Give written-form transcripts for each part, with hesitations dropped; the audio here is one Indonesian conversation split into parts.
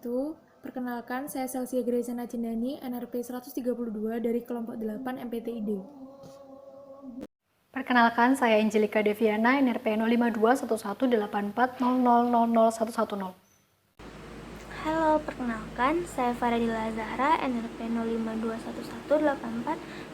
wabarakatuh. Perkenalkan, saya Celsia Grayzana Cindani, NRP 132 dari kelompok 8 MPTID. Perkenalkan, saya Angelika Deviana, NRP 05211840000110. Halo, perkenalkan, saya Faradila Zahra, NRP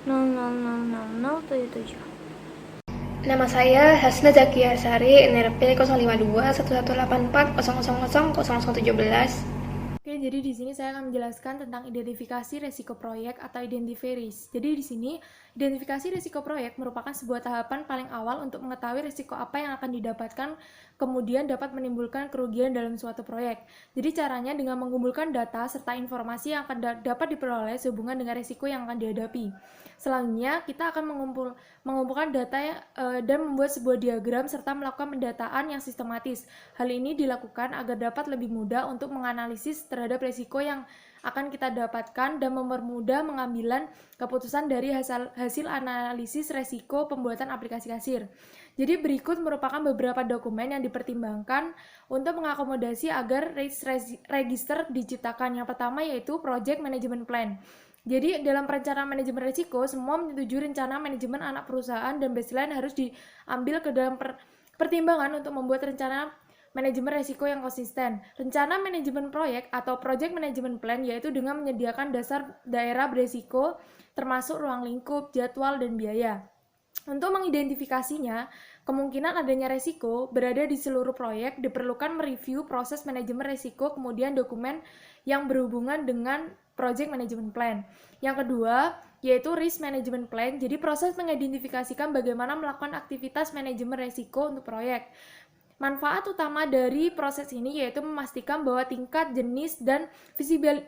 05211840000077. Nama saya Hasna Zakia Sari, NRP 05211840000017. Oke, jadi di sini saya akan menjelaskan tentang identifikasi resiko proyek atau identifiris. Jadi di sini identifikasi resiko proyek merupakan sebuah tahapan paling awal untuk mengetahui resiko apa yang akan didapatkan, kemudian dapat menimbulkan kerugian dalam suatu proyek. Jadi caranya dengan mengumpulkan data serta informasi yang akan dapat diperoleh sehubungan dengan resiko yang akan dihadapi. Selanjutnya, kita akan mengumpulkan data dan membuat sebuah diagram serta melakukan pendataan yang sistematis. Hal ini dilakukan agar dapat lebih mudah untuk menganalisis terhadap resiko yang akan kita dapatkan dan mempermudah pengambilan keputusan dari hasil analisis resiko pembuatan aplikasi kasir. Jadi berikut merupakan beberapa dokumen yang dipertimbangkan untuk mengakomodasi agar register diciptakan. Yang pertama yaitu Project Management Plan. Jadi dalam perencanaan manajemen risiko, semua menyetujui rencana manajemen anak perusahaan dan baseline harus diambil ke dalam pertimbangan untuk membuat rencana manajemen risiko yang konsisten. Rencana manajemen proyek atau project management plan yaitu dengan menyediakan dasar daerah berisiko termasuk ruang lingkup, jadwal, dan biaya. Untuk mengidentifikasinya, kemungkinan adanya risiko berada di seluruh proyek, diperlukan mereview proses manajemen risiko, kemudian dokumen yang berhubungan dengan project management plan. Yang kedua, yaitu risk management plan. Jadi proses mengidentifikasikan bagaimana melakukan aktivitas manajemen risiko untuk proyek. Manfaat utama dari proses ini yaitu memastikan bahwa tingkat, jenis, dan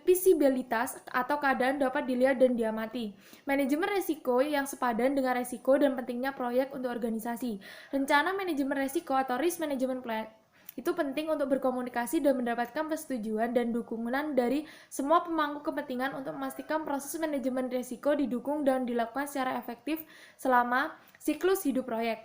visibilitas atau keadaan dapat dilihat dan diamati. Manajemen risiko yang sepadan dengan risiko dan pentingnya proyek untuk organisasi. Rencana manajemen risiko atau risk management plan itu penting untuk berkomunikasi dan mendapatkan persetujuan dan dukungan dari semua pemangku kepentingan untuk memastikan proses manajemen risiko didukung dan dilakukan secara efektif selama siklus hidup proyek.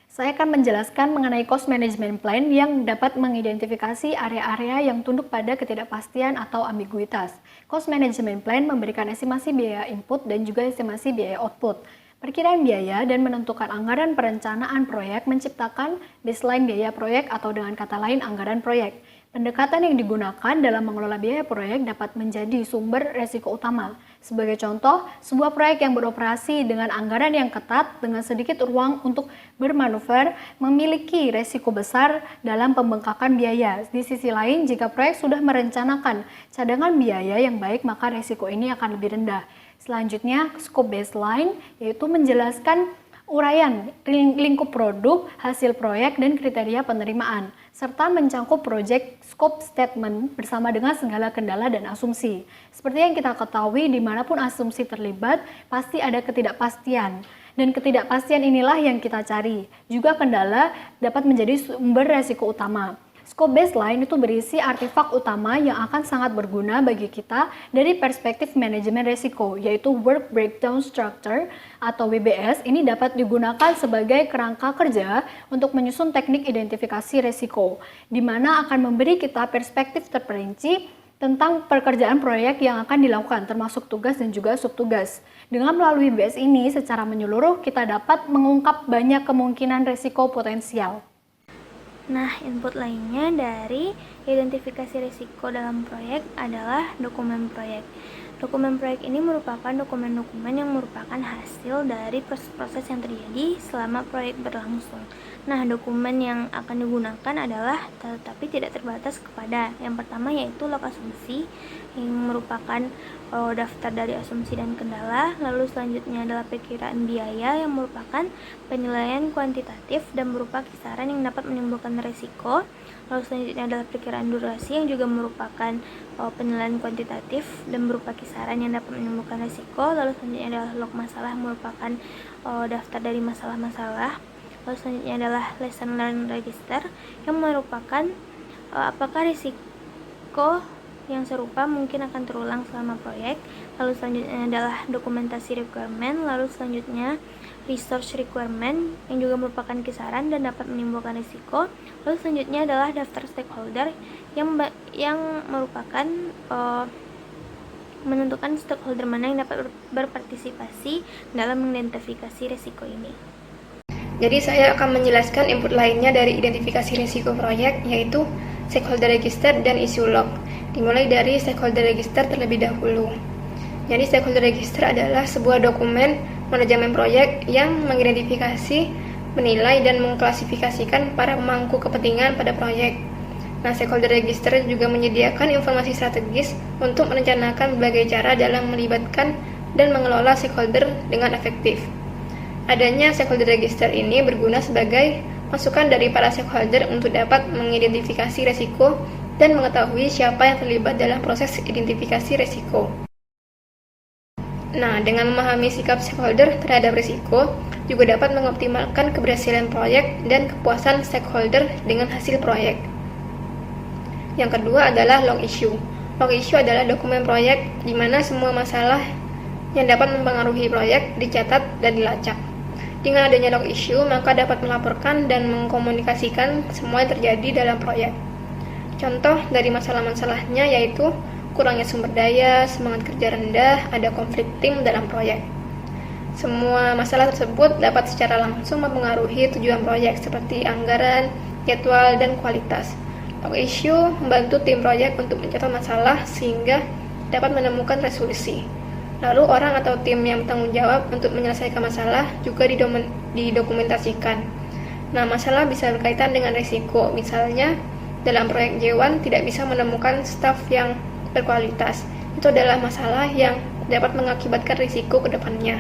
Saya akan menjelaskan mengenai cost management plan yang dapat mengidentifikasi area-area yang tunduk pada ketidakpastian atau ambiguitas. Cost management plan memberikan estimasi biaya input dan juga estimasi biaya output. Perkiraan biaya dan menentukan anggaran perencanaan proyek menciptakan baseline biaya proyek atau dengan kata lain anggaran proyek. Pendekatan yang digunakan dalam mengelola biaya proyek dapat menjadi sumber resiko utama. Sebagai contoh, sebuah proyek yang beroperasi dengan anggaran yang ketat dengan sedikit ruang untuk bermanuver memiliki resiko besar dalam pembengkakan biaya. Di sisi lain, jika proyek sudah merencanakan cadangan biaya yang baik, maka resiko ini akan lebih rendah. Selanjutnya, scope baseline yaitu menjelaskan uraian lingkup produk, hasil proyek, dan kriteria penerimaan, serta mencangkup project scope statement bersama dengan segala kendala dan asumsi. Seperti yang kita ketahui, dimanapun asumsi terlibat, pasti ada ketidakpastian. Dan ketidakpastian inilah yang kita cari. Juga kendala dapat menjadi sumber resiko utama. Scope baseline itu berisi artefak utama yang akan sangat berguna bagi kita dari perspektif manajemen risiko, yaitu Work Breakdown Structure atau WBS. Ini dapat digunakan sebagai kerangka kerja untuk menyusun teknik identifikasi risiko, di mana akan memberi kita perspektif terperinci tentang pekerjaan proyek yang akan dilakukan, termasuk tugas dan juga subtugas. Dengan melalui WBS ini, secara menyeluruh kita dapat mengungkap banyak kemungkinan risiko potensial. Nah, input lainnya dari identifikasi risiko dalam proyek adalah dokumen proyek. Dokumen proyek ini merupakan dokumen-dokumen yang merupakan hasil dari proses-proses yang terjadi selama proyek berlangsung. Nah, dokumen yang akan digunakan adalah tetapi tidak terbatas kepada yang pertama yaitu log asumsi yang merupakan daftar dari asumsi dan kendala, lalu selanjutnya adalah perkiraan biaya yang merupakan penilaian kuantitatif dan berupa kisaran yang dapat menimbulkan risiko, lalu selanjutnya adalah perkiraan durasi yang juga merupakan penilaian kuantitatif dan berupa kisaran yang dapat menimbulkan risiko, lalu selanjutnya adalah log masalah yang merupakan daftar dari masalah-masalah, lalu selanjutnya adalah lesson learned register yang merupakan apakah risiko yang serupa mungkin akan terulang selama proyek, lalu selanjutnya adalah dokumentasi requirement, lalu selanjutnya resource requirement yang juga merupakan kisaran dan dapat menimbulkan risiko. Lalu selanjutnya adalah daftar stakeholder yang merupakan menentukan stakeholder mana yang dapat berpartisipasi dalam mengidentifikasi risiko ini. Jadi saya akan menjelaskan input lainnya dari identifikasi risiko proyek, yaitu stakeholder register dan issue log. Dimulai dari stakeholder register terlebih dahulu. Jadi stakeholder register adalah sebuah dokumen manajemen proyek yang mengidentifikasi, menilai, dan mengklasifikasikan para pemangku kepentingan pada proyek. Nah, stakeholder register juga menyediakan informasi strategis untuk merencanakan berbagai cara dalam melibatkan dan mengelola stakeholder dengan efektif. Adanya stakeholder register ini berguna sebagai masukan dari para stakeholder untuk dapat mengidentifikasi risiko dan mengetahui siapa yang terlibat dalam proses identifikasi risiko. Nah, dengan memahami sikap stakeholder terhadap risiko, juga dapat mengoptimalkan keberhasilan proyek dan kepuasan stakeholder dengan hasil proyek. Yang kedua adalah log issue. Log issue adalah dokumen proyek di mana semua masalah yang dapat mempengaruhi proyek dicatat dan dilacak. Dengan adanya log issue, maka dapat melaporkan dan mengkomunikasikan semua yang terjadi dalam proyek. Contoh dari masalah-masalahnya yaitu kurangnya sumber daya, semangat kerja rendah, ada konflik tim dalam proyek. Semua masalah tersebut dapat secara langsung mempengaruhi tujuan proyek seperti anggaran, jadwal, dan kualitas. Log issue membantu tim proyek untuk mencatat masalah sehingga dapat menemukan resolusi. Lalu orang atau tim yang bertanggung jawab untuk menyelesaikan masalah juga didokumentasikan. Nah, masalah bisa berkaitan dengan risiko. Misalnya, dalam proyek J1 tidak bisa menemukan staf yang berkualitas. Itu adalah masalah yang dapat mengakibatkan risiko ke depannya.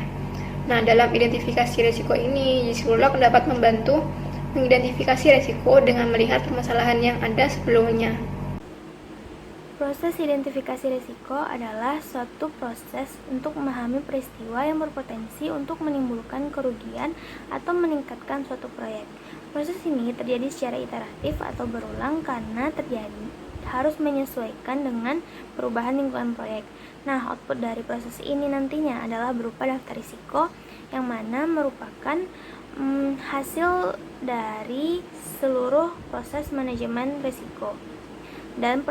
Nah, dalam identifikasi risiko ini, Psikolog dapat membantu mengidentifikasi risiko dengan melihat permasalahan yang ada sebelumnya. Proses identifikasi risiko adalah suatu proses untuk memahami peristiwa yang berpotensi untuk menimbulkan kerugian atau meningkatkan suatu proyek. Proses ini terjadi secara iteratif atau berulang karena harus menyesuaikan dengan perubahan lingkungan proyek. Nah, output dari proses ini nantinya adalah berupa daftar risiko yang mana merupakan hasil dari seluruh proses manajemen risiko. Dan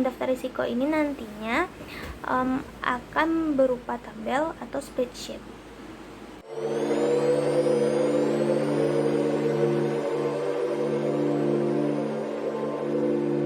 daftar risiko ini nantinya akan berupa tabel atau spreadsheet.